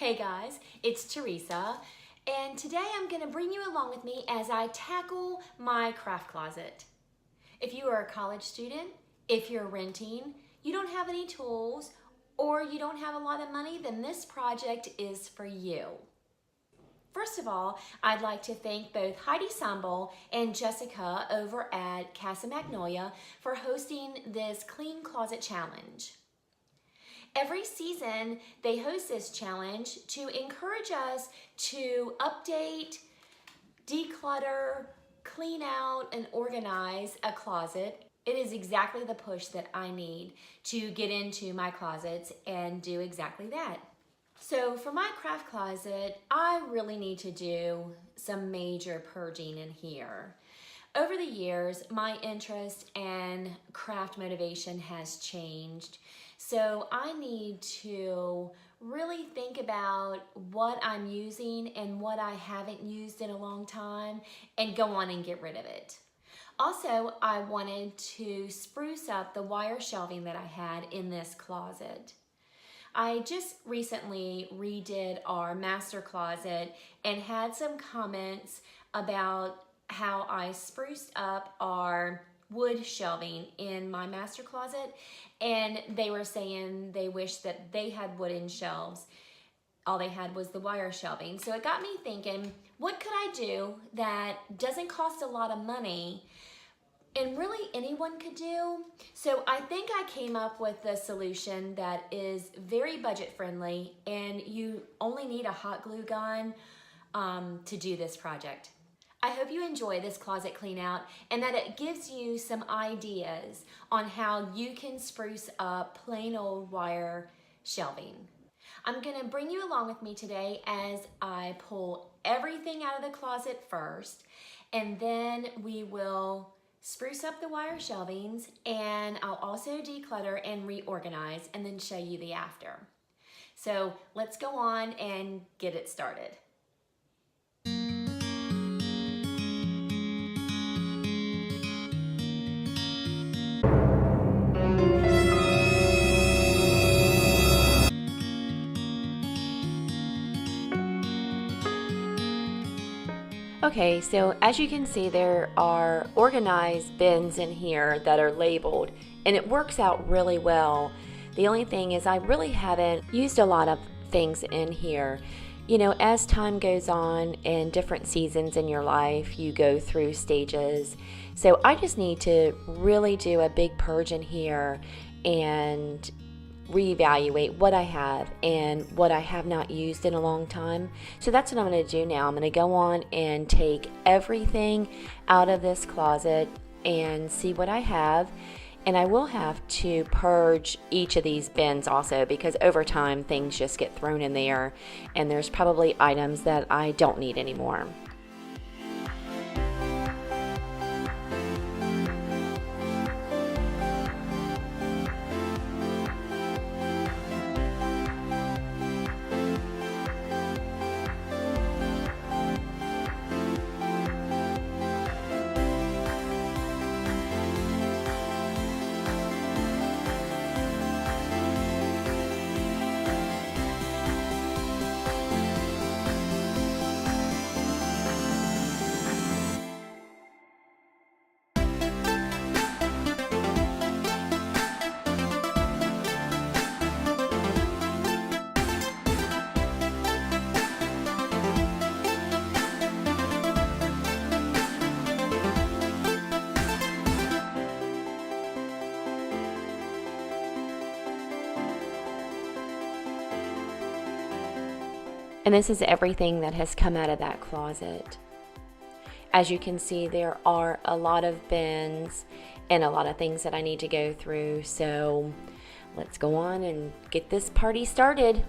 Hey guys, it's Theresa, and today I'm going to bring you along with me as I tackle my craft closet. If you are a college student, if you're renting, you don't have any tools, or you don't have a lot of money, then this project is for you. First of all, I'd like to thank both Heidi Sambol and Jessica over at Casa Magnolia for hosting this Clean Closet Challenge. Every season, they host this challenge to encourage us to update, declutter, clean out, and organize a closet. It is exactly the push that I need to get into my closets and do exactly that. So for my craft closet, I really need to do some major purging in here. Over the years, my interest and craft motivation has changed. So I need to really think about what I'm using and what I haven't used in a long time and go on and get rid of it. Also, I wanted to spruce up the wire shelving that I had in this closet. I just recently redid our master closet and had some comments about how I spruced up our wood shelving in my master closet, and they were saying they wish that they had wooden shelves. All they had was the wire shelving. So it got me thinking, what could I do that doesn't cost a lot of money and really anyone could do? So I think I came up with a solution that is very budget friendly, and you only need a hot glue gun to do this project. I hope you enjoy this closet clean out and that it gives you some ideas on how you can spruce up plain old wire shelving. I'm gonna bring you along with me today as I pull everything out of the closet first, and then we will spruce up the wire shelvings, and I'll also declutter and reorganize and then show you the after. So let's go on and get it started. Okay, so as you can see, there are organized bins in here that are labeled, and it works out really well. The only thing is I really haven't used a lot of things in here. You know, as time goes on in different seasons in your life, you go through stages. So I just need to really do a big purge in here and reevaluate what I have and what I have not used in a long time. So that's what I'm going to do now. I'm going to go on and take everything out of this closet and see what I have. And I will have to purge each of these bins also, because over time things just get thrown in there and there's probably items that I don't need anymore. And this is everything that has come out of that closet. As you can see, there are a lot of bins and a lot of things that I need to go through. So let's go on and get this party started.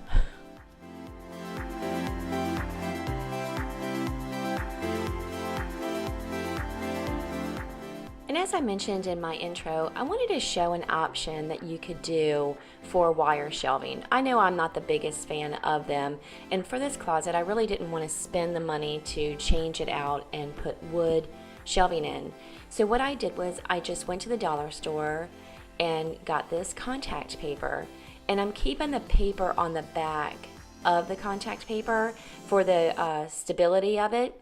And as I mentioned in my intro, I wanted to show an option that you could do for wire shelving. I know I'm not the biggest fan of them, and for this closet I really didn't want to spend the money to change it out and put wood shelving in. So what I did was I just went to the dollar store and got this contact paper, and I'm keeping the paper on the back of the contact paper for the stability of it.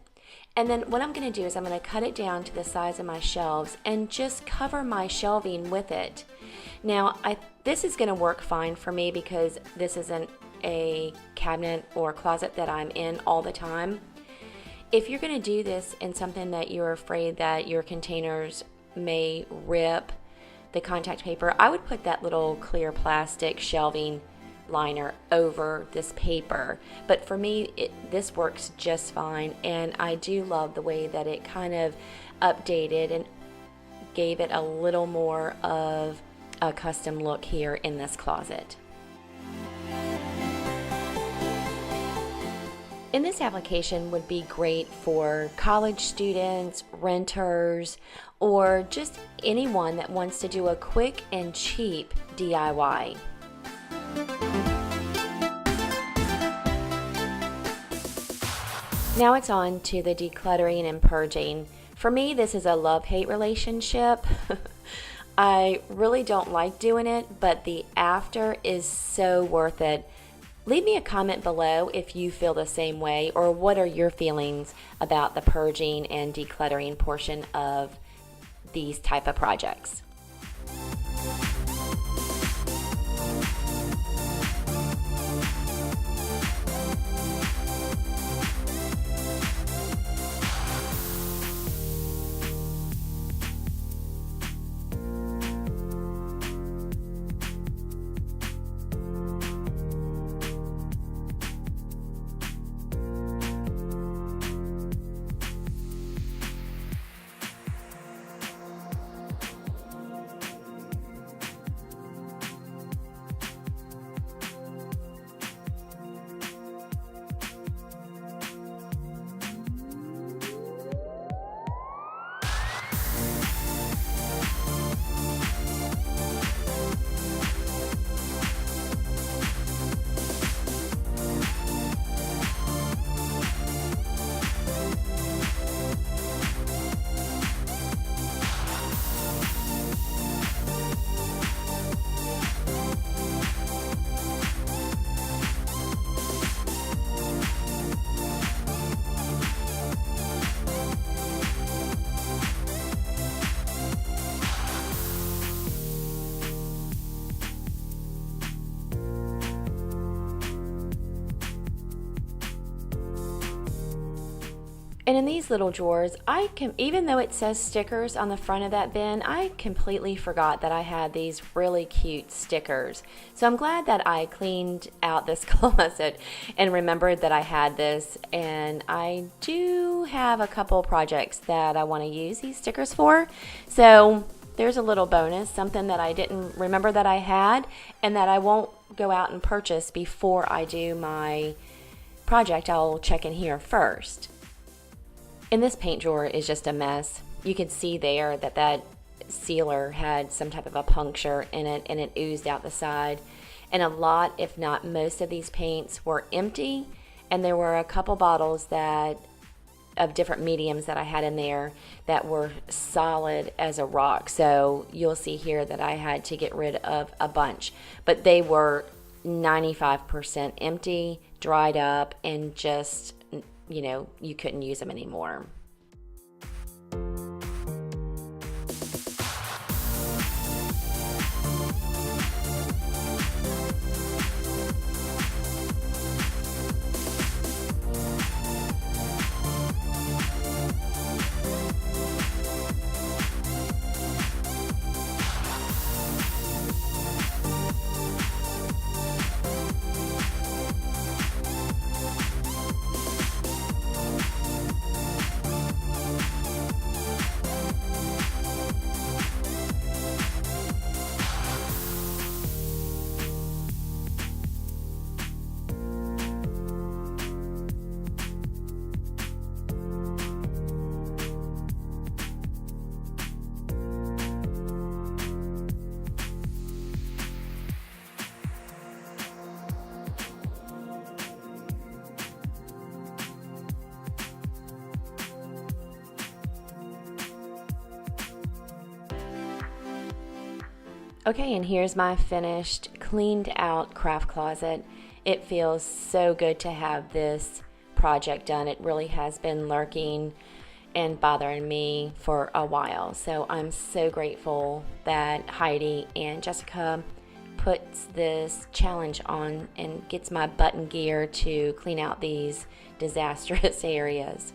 And then what I'm going to do is I'm going to cut it down to the size of my shelves and just cover my shelving with it. Now, this is going to work fine for me because this isn't a cabinet or closet that I'm in all the time. If you're going to do this in something that you're afraid that your containers may rip the contact paper, I would put that little clear plastic shelving liner over this paper. But for me, this works just fine, and I do love the way that it kind of updated and gave it a little more of a custom look here in this closet. And this application would be great for college students, renters, or just anyone that wants to do a quick and cheap DIY. Now it's on to the decluttering and purging. For me, this is a love-hate relationship. I really don't like doing it, but the after is so worth it. Leave me a comment below if you feel the same way, or what are your feelings about the purging and decluttering portion of these type of projects. And in these little drawers, even though it says stickers on the front of that bin, I completely forgot that I had these really cute stickers. So I'm glad that I cleaned out this closet and remembered that I had this. And I do have a couple projects that I want to use these stickers for. So there's a little bonus, something that I didn't remember that I had and that I won't go out and purchase before I do my project. I'll check in here first. And this paint drawer is just a mess. You can see there that that sealer had some type of a puncture in it and it oozed out the side. And a lot, if not most of these paints were empty, and there were a couple bottles of different mediums that I had in there that were solid as a rock. So you'll see here that I had to get rid of a bunch, but they were 95% empty, dried up, and just, you couldn't use them anymore. Okay, and here's my finished, cleaned out craft closet. It feels so good to have this project done. It really has been lurking and bothering me for a while. So I'm so grateful that Heidi and Jessica puts this challenge on and gets my butt in gear to clean out these disastrous areas.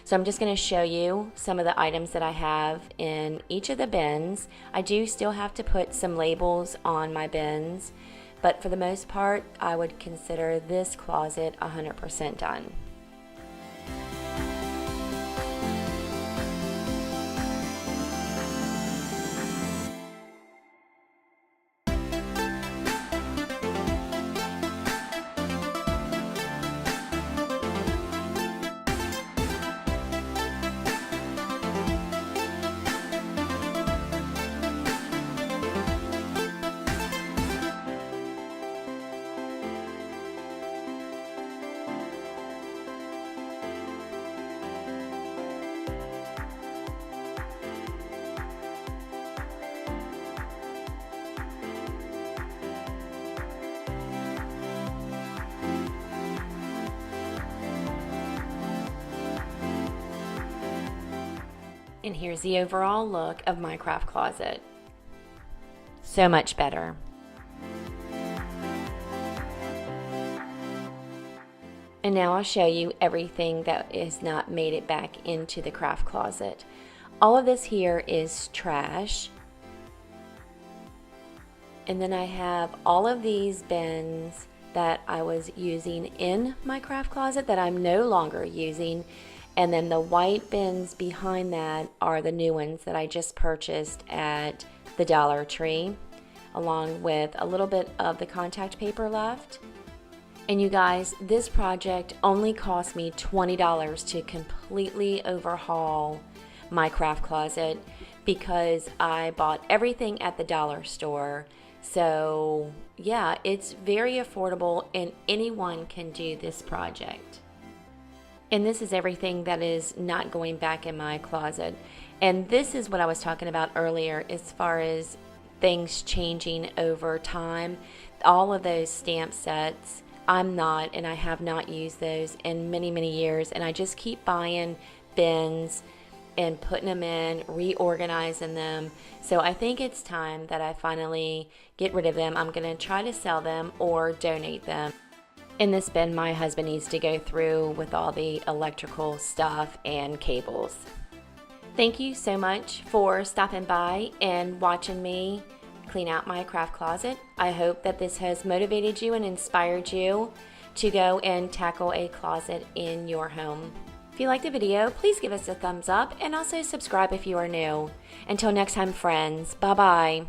So I'm just going to show you some of the items that I have in each of the bins. I do still have to put some labels on my bins, but for the most part, I would consider this closet 100% done. And here's the overall look of my craft closet. So much better. And now I'll show you everything that has not made it back into the craft closet. All of this here is trash. And then I have all of these bins that I was using in my craft closet that I'm no longer using. And then the white bins behind that are the new ones that I just purchased at the Dollar Tree, along with a little bit of the contact paper left. And you guys, this project only cost me $20 to completely overhaul my craft closet because I bought everything at the dollar store. So yeah, it's very affordable and anyone can do this project. And this is everything that is not going back in my closet. And this is what I was talking about earlier as far as things changing over time. All of those stamp sets, I'm not, and I have not used those in many, many years. And I just keep buying bins and putting them in, reorganizing them. So I think it's time that I finally get rid of them. I'm going to try to sell them or donate them. In this bin, my husband needs to go through with all the electrical stuff and cables. Thank you so much for stopping by and watching me clean out my craft closet. I hope that this has motivated you and inspired you to go and tackle a closet in your home. If you liked the video, please give us a thumbs up and also subscribe if you are new. Until next time, friends, bye-bye.